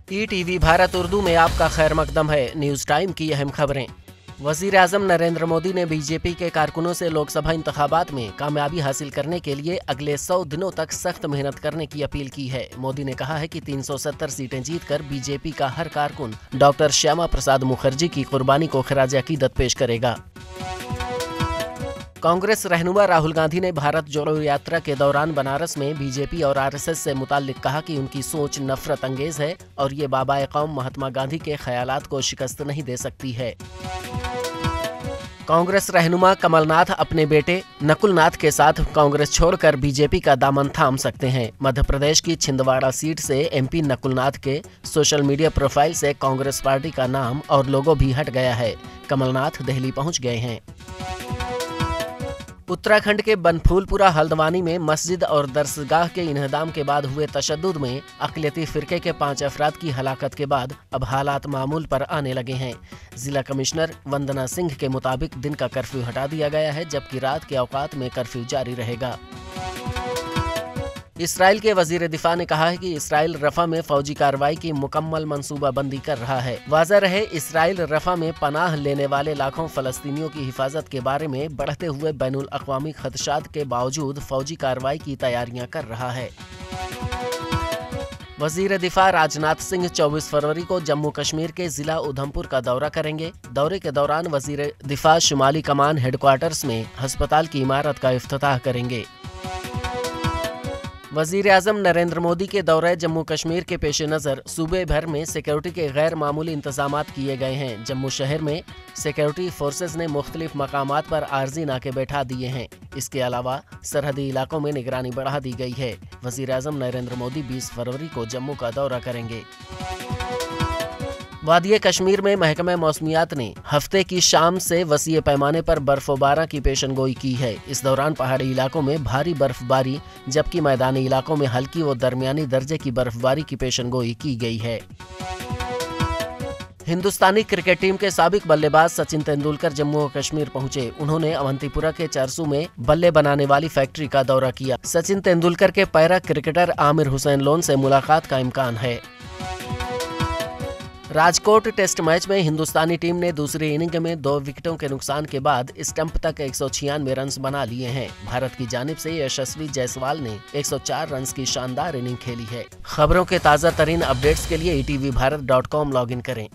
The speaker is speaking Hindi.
ईटीवी भारत उर्दू में आपका खैर मकदम है। न्यूज टाइम की अहम खबरें। वज़ीर-ए-आज़म नरेंद्र मोदी ने बीजेपी के कारकुनों से लोकसभा इंतखाबात में कामयाबी हासिल करने के लिए अगले 100 दिनों तक सख्त मेहनत करने की अपील की है। मोदी ने कहा है कि 370 सीटें जीतकर बीजेपी का हर कारकुन डॉक्टर श्यामा प्रसाद मुखर्जी की कुर्बानी को खराज अकीदत पेश करेगा। कांग्रेस रहनुमा राहुल गांधी ने भारत जोड़ो यात्रा के दौरान बनारस में बीजेपी और आरएसएस से मुताल्लिक कहा कि उनकी सोच नफरत अंगेज है और ये बाबा कौम महात्मा गांधी के ख्यालात को शिकस्त नहीं दे सकती है। कांग्रेस रहनुमा कमलनाथ अपने बेटे नकुलनाथ के साथ कांग्रेस छोड़कर बीजेपी का दामन थाम सकते हैं। मध्य प्रदेश की छिंदवाड़ा सीट से एमपी नकुलनाथ के सोशल मीडिया प्रोफाइल से कांग्रेस पार्टी का नाम और लोगो भी हट गया है। कमलनाथ दिल्ली पहुंच गए हैं। उत्तराखंड के बनफूलपुरा हल्द्वानी में मस्जिद और दरसगाह के इन्हदाम के बाद हुए तशद्दुद में अक़लियती फ़िरके के 5 अफराद की हलाकत के बाद अब हालात मामूल पर आने लगे हैं। जिला कमिश्नर वंदना सिंह के मुताबिक दिन का कर्फ्यू हटा दिया गया है, जबकि रात के औकात में कर्फ्यू जारी रहेगा। इसराइल के वजीर दिफा ने कहा है कि इसराइल रफा में फौजी कार्रवाई की मुकम्मल मंसूबाबंदी कर रहा है। वाज़ा रहे, इसराइल रफा में पनाह लेने वाले लाखों फलस्तीनियों की हिफाजत के बारे में बढ़ते हुए बैनुल अक़वामी खदशात के बावजूद फौजी कार्रवाई की तैयारियां कर रहा है। वजीर दिफा राजनाथ सिंह 24 फरवरी को जम्मू कश्मीर के जिला उधमपुर का दौरा करेंगे। दौरे के दौरान वजीर दिफा शुमाली कमान हेडक्वार्टर्स में अस्पताल की इमारत का इफ्तिताह करेंगे। वज़ीर-ए-आज़म नरेंद्र मोदी के दौरे जम्मू कश्मीर के पेश नज़र सूबे भर में सिक्योरिटी के गैर मामूली इंतजामात किए गए हैं। जम्मू शहर में सिक्योरिटी फोर्सेज ने मुख्तलिफ मकामात पर आर्जी नाके बैठा दिए हैं। इसके अलावा सरहदी इलाकों में निगरानी बढ़ा दी गई है। वज़ीर-ए-आज़म नरेंद्र मोदी 20 फरवरी को जम्मू का दौरा करेंगे। वादिये कश्मीर में महकमा मौसमियात ने हफ्ते की शाम से वसीए पैमाने पर बर्फबारी की पेशनगोई की है। इस दौरान पहाड़ी इलाकों में भारी बर्फबारी जबकि मैदानी इलाकों में हल्की व दरमियानी दर्जे की बर्फबारी की पेशनगोई की गई है। हिंदुस्तानी क्रिकेट टीम के साबिक बल्लेबाज सचिन तेंदुलकर जम्मू और कश्मीर पहुंचे। उन्होंने अवंतीपुरा के चरसू में बल्ले बनाने वाली फैक्ट्री का दौरा किया। सचिन तेंदुलकर के para cricketer Aamir Hussain loan से मुलाकात का इम्कान है। राजकोट टेस्ट मैच में हिंदुस्तानी टीम ने दूसरी इनिंग में 2 विकेटों के नुकसान के बाद स्टंप तक 196 रन बना लिए हैं। भारत की जानिब से यशस्वी जायसवाल ने 104 रन की शानदार इनिंग खेली है। खबरों के ताज़ा तरीन अपडेट्स के लिए etvbharat.com लॉगिन करें।